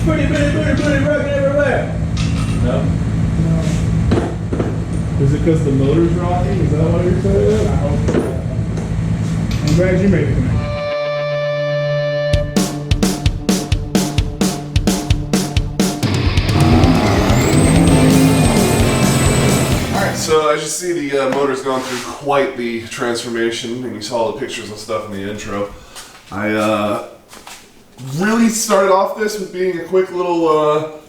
Booty, rocking everywhere. No? No. Is it because the motor's rocking? Is that what you're saying? I hope so. I'm glad you made it tonight. So as you see, the motor's gone through quite the transformation, and you saw the pictures and stuff in the intro. I really started off this with being a quick little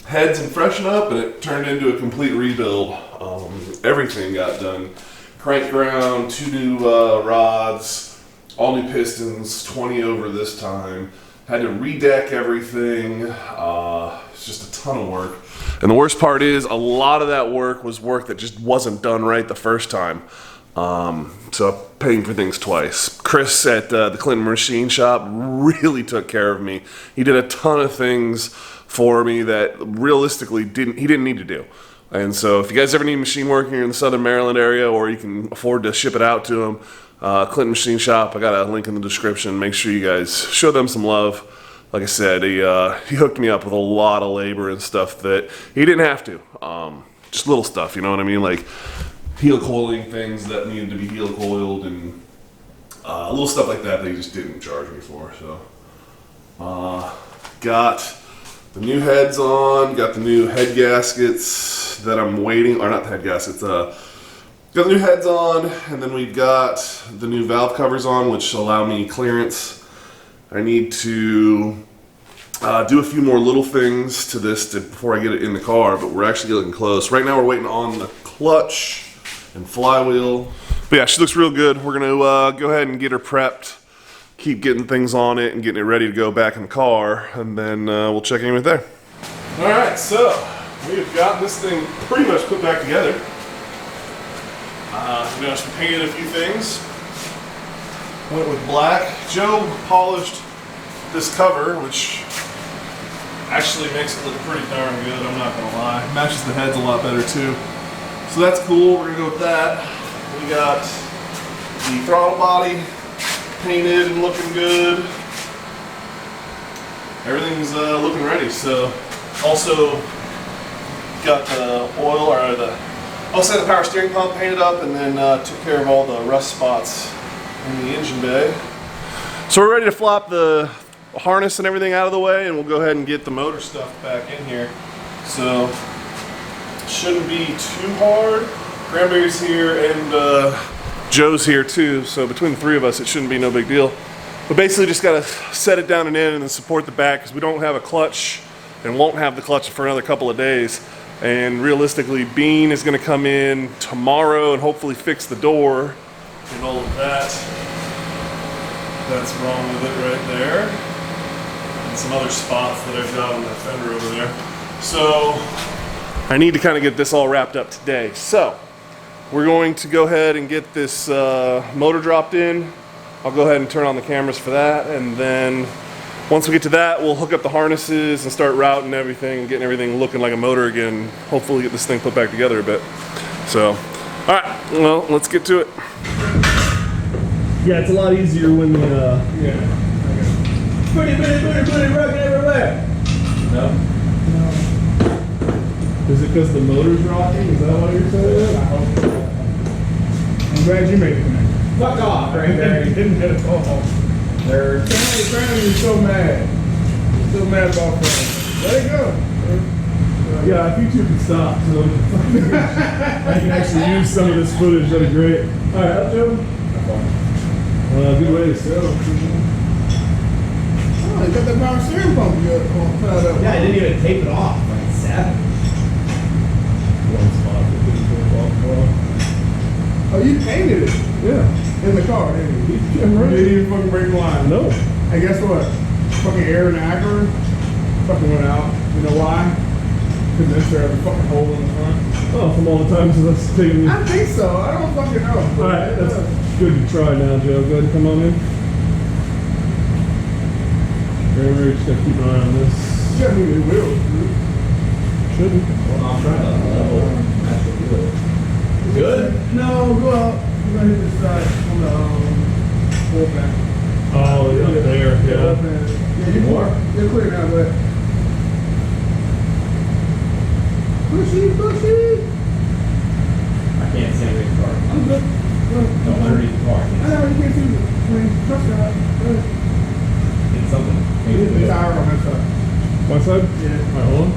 heads and freshen up, and it turned into a complete rebuild. Everything got done. Crank ground, 2 new rods, all new pistons, 20 over this time. Had to redeck everything. It's just a ton of work. And the worst part is, a lot of that work was work that just wasn't done right the first time. So I'm paying for things twice. Chris at the Clinton Machine Shop really took care of me. He did a ton of things for me that realistically he didn't need to do. And so if you guys ever need machine work here in the Southern Maryland area, or you can afford to ship it out to them, Clinton Machine Shop, I got a link in the description. Make sure you guys show them some love. Like I said, he hooked me up with a lot of labor and stuff that he didn't have to. Just little stuff, you know what I mean? Like heel coiling things that needed to be heel coiled, and little stuff like that he just didn't charge me for. So, got the new heads on, got the new head gaskets that I'm waiting, or not the head gaskets, got the new heads on, and then we've got the new valve covers on, which allow me clearance. I need to do a few more little things to this before I get it in the car, but we're actually getting close. Right now we're waiting on the clutch and flywheel. But yeah, she looks real good. We're gonna go ahead and get her prepped, keep getting things on it and getting it ready to go back in the car, and then we'll check in with there. All right, so we've got this thing pretty much put back together. We just painted a few things. Went with black. Joe polished this cover, which actually makes it look pretty darn good, I'm not gonna lie. Matches the heads a lot better too. So that's cool, we're gonna go with that. We got the throttle body painted and looking good. Everything's looking ready. So also got the oil, or the power steering pump painted up, and then took care of all the rust spots in the engine bay. So we're ready to flop the harness and everything out of the way, and we'll go ahead and get the motor stuff back in here. So shouldn't be too hard. Cranberry's here and Joe's here too, so between the three of us it shouldn't be no big deal. But basically just gotta set it down and in, and then support the back, because we don't have a clutch and won't have the clutch for another couple of days. And realistically, Bean is gonna come in tomorrow and hopefully fix the door and all of that. That's wrong with it right there. And some other spots that I've got on the fender over there. So I need to kind of get this all wrapped up today. So we're going to go ahead and get this motor dropped in. I'll go ahead and turn on the cameras for that, and then once we get to that, we'll hook up the harnesses and start routing everything and getting everything looking like a motor again. Hopefully get this thing put back together a bit. So, all right, well, let's get to it. Yeah, it's a lot easier when Yeah. Booty, rocking everywhere. No? No. Is it because the motor's rocking? Is that what you're saying? I hope so. I'm glad you made it tonight. Fuck off, Cranberry. Didn't at all. Nerd. You're so mad. You're so mad about Frank. Let it go. Yeah, if you two can stop, so I can actually use some of this footage. That'd be great. All right, up, Joe. Good way to go. Oh, you got that power steering pump good. Yeah, I didn't even tape it off. Like 7. One spot that didn't go off. Oh, you painted it? Yeah. In the car, didn't you? You didn't even fucking break the line. No. Hey, guess what? Fucking air in the acro fucking went out. You know why? Because this there had a fucking hole in the front. Oh, from all the times that's taken. I think so. I don't fucking know. Alright, that's good to try now, Joe. Go ahead and come on in. We're just gonna keep an eye on this. You got new wheels, dude. Shouldn't. Well, I'm trying to level. That's what good. Good? No, go out. You're gonna hit this side on the full back. Oh, yeah, there. Yeah. Yeah, you're clear now, but Pushy, pushy. I can't see underneath the car. I'm good. No, underneath the car. I I can't know you can't see me. I mean, trust God. see. It's something. Maybe It's it's tire on that side. My side? Yeah. All right, hold on.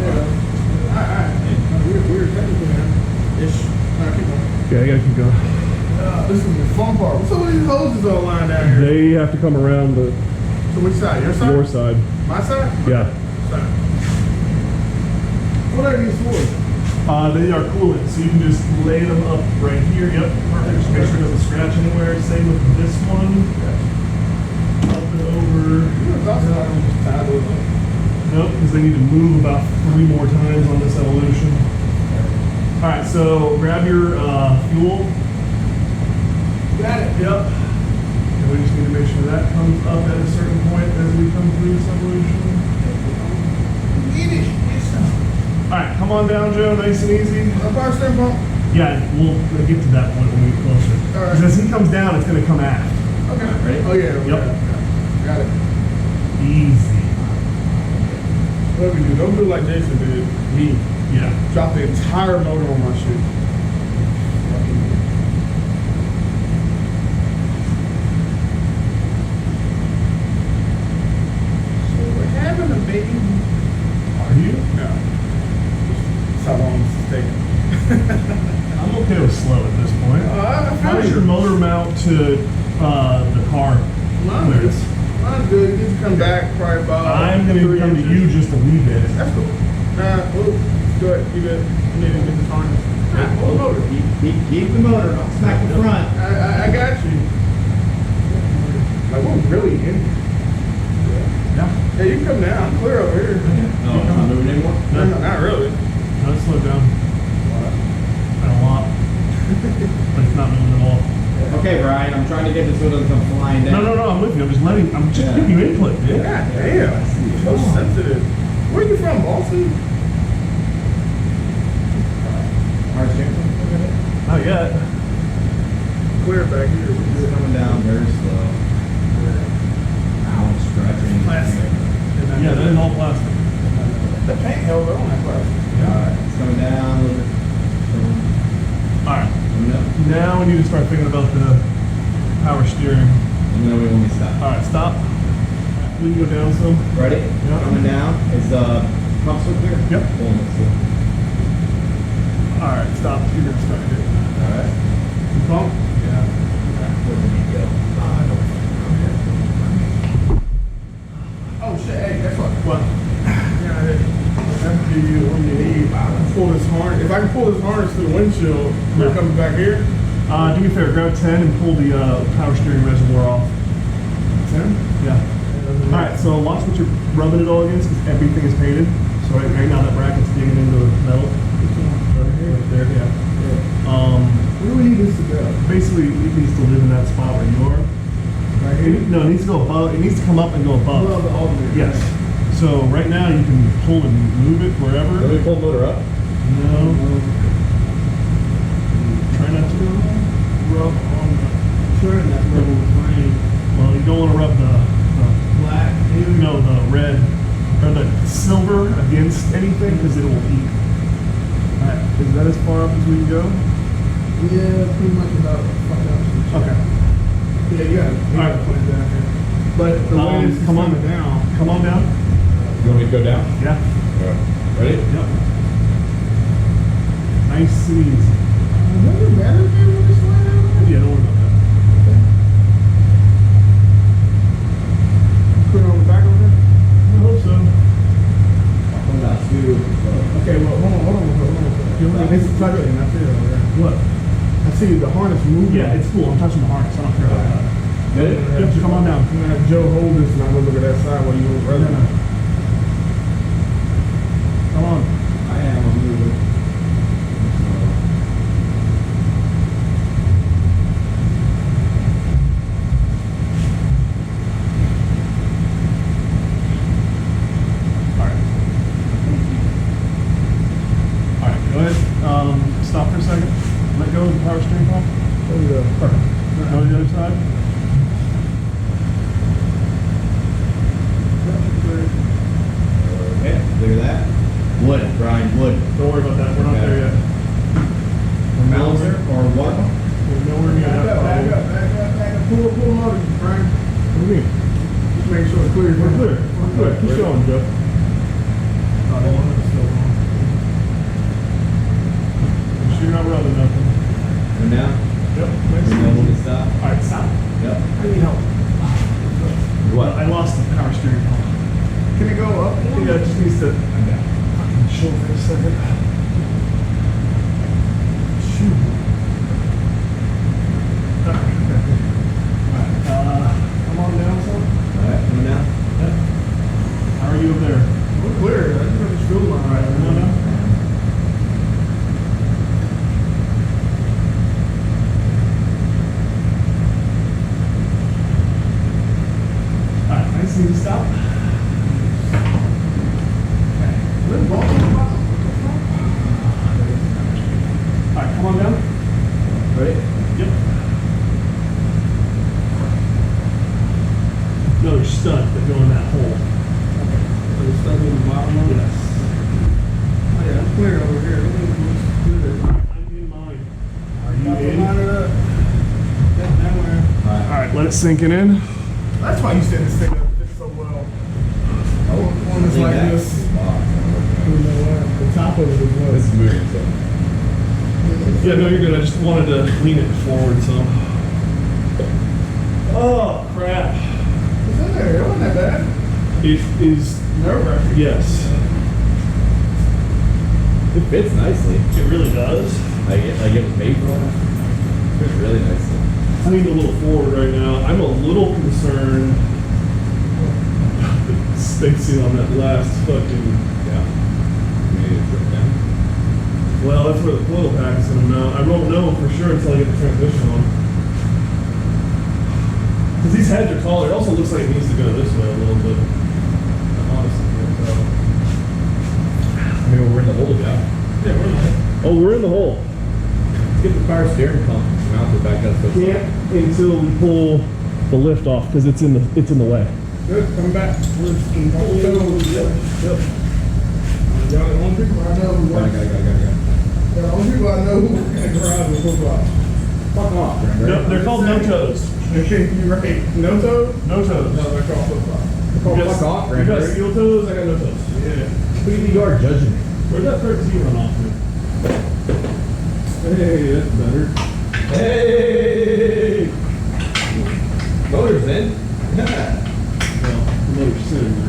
Yeah. Alright. We're technically now. Ish. Alright, keep going. Yeah, I gotta keep going. This is the fun part. What's up with these hoses all lined down here? They have to come around the So which side? Your side? your side. My side? Yeah. Side. What are these for? They are coolant, so you can just lay them up right here. Yep, perfect. Just make sure it doesn't scratch anywhere. Same with this one. Up and over. You know, also I can just tie those up. Nope, because they need to move about 3 more times on this evolution. All right, so grab your fuel. Got it. Yep. And we just need to make sure that comes up at a certain point as we come through this evolution. Get it. It's All right, come on down, Joe. Nice and easy. a power steering pump. Yeah, we'll get to that point when we get closer. All right. Because as he comes down, it's going to come aft. Okay. Ready? Oh yeah. Yep. Got it. Easy. Whatever you do, don't do like Jason did. He Yeah. dropped the entire motor on my shit. So we're having a baby. Are you? No. That's how long this is taking. I'm okay with slow at this point. I How feel does your you. motor mount to the car Mine's good. clearance? Mine's good. You can come back probably about. I'm going to 3 come to inches. you just a wee bit. That's cool. Well, go ahead. Keep it. You need to get the harness. Pull the motor. Keep the motor. Don't smack the front. I got you. Like, we're really in. Yeah. Yeah, you can come down. I'm clear over here. No, it's not moving anymore. No, not really. No, it's slowed down. And a lot. But it's not moving at all. Okay, Brian, I'm trying to get this so it doesn't come flying down. No, I'm with you. I'm just Yeah. giving you input, dude. God damn. So sensitive. Where you from, Boston? Alright, James. Not yet. Clear back here. It's coming down very slow. Ow, I'm stretching. Plastic. Yeah, that is all plastic. The paint held on that plastic. Alright, it's coming down a little bit. All right. Coming up. Now we need to start thinking about the power steering. Let me know when we stop. All right, stop. We can go down some. Ready? Yeah. Coming down. Is the pump still clear? Yep. Pulling it still. All right, stop. You're gonna start it. Alright. Pump. Yeah. Where did he go? I don't Oh shit, hey, guess what? What? Yeah, I give you what you need. I can pull this harness. If I can pull this harness through the windshield, when it comes back here. Do me a favor. Grab 10 and pull the power steering reservoir off. 10? Yeah. All right. So watch what you're rubbing it all against because everything is painted. So right now that bracket's digging into the metal. Right there. Yeah. Where do we need this to go? Basically, it needs to live in that spot where you are. Right here? No, it needs to go above. It needs to come up and go above. Above the alternator. Yes. So right now you can pull and move it wherever. Let me pull the motor up. No. Try not to rub on the. Turn that little frame. Well, you don't want to rub the Black. no, the red or the silver against anything because it will eat. Alright, is that as far up as we can go? Yeah, pretty much about fuck up. Okay. Yeah, you got it. You got to put it down here. But the way this is come on coming down. Come on down. You want me to go down? Yeah. Ready? Yep. Nice and easy. Is that your battery cable with this line out? Yeah, don't worry about that. Put it on the back of it? I hope so. I'm not too. Okay, well, hold on. You want me to- It's tugging, I feel it, right? What? I see the harness moving. Yeah, it's cool. I'm touching the harness. I don't care about that. Good? Yep, come on down. I'm gonna have Joe hold this and I'm gonna look at that side while you move right now. Come on. I am. I'm moving. Alright. Alright, go ahead. Stop for a second. Let go of the power steering pump. Oh, yeah. Perfect. Go to the other side. clear. We're clear. Keep going, Joe. You're not running nothing. And now? Yep. You know when to stop? Alright, stop. Yep. I need help. What? I lost the power steering pump. Can it go up? Yeah, it just needs to. Chill for a second. Shoot. Alright, come on down, son. Alright, coming down? Yep. How are you up there? We're clear. I think I just feel my Alright, come on down. Alright, nice and easy stop. Alright, come on down. Ready? Yep. Another stud that go in that hole. It's stuck in the bottom of it. Yes. Oh, yeah, it's clear over here. Look at this. I'm in mine. Are you Got the in? line it up. Yep, now we're. Alright, let it sink in. That's why you set this thing up so well. One is like this. The top of it is This what? is moving, so. Yeah, no, you're good. I just wanted to lean it forward, so. Oh, crap. It's in there. It wasn't that bad. It is, Nerve-wracking. yes. It fits nicely. It really does. Like it was made for it. It fits really nicely. I leaned a little forward right now. I'm a little concerned about the spacing on that last fucking. Yeah. You need to trip down. Well, that's where the coil pack is going to mount. I won't know for sure until I get the transmission on. Because these heads are taller. It also looks like it needs to go this way a little bit. Honestly. So. I mean, we're in the hole, yeah. Yeah, we're in the hole. Oh, we're in the hole. Let's get the power steering pump mounted back up. So Can't until we pull the lift off because it's in the way. Good, come back. Yep. Yep. Y'all the only people I know who Got work. it. The only people I know who work in the garage with hook up. Fuck off, Brenda. Yep, they're called no toes. You're right. No toes? No toes. No, they're called flip flop. You got- Fuck off, You got Brenda. steel toes, I got no toes. Yeah. Who do you think you are judging me? Where'd that 13 run off to? Hey, that's better. Hey! Motor's in. Well, the motor's sitting there.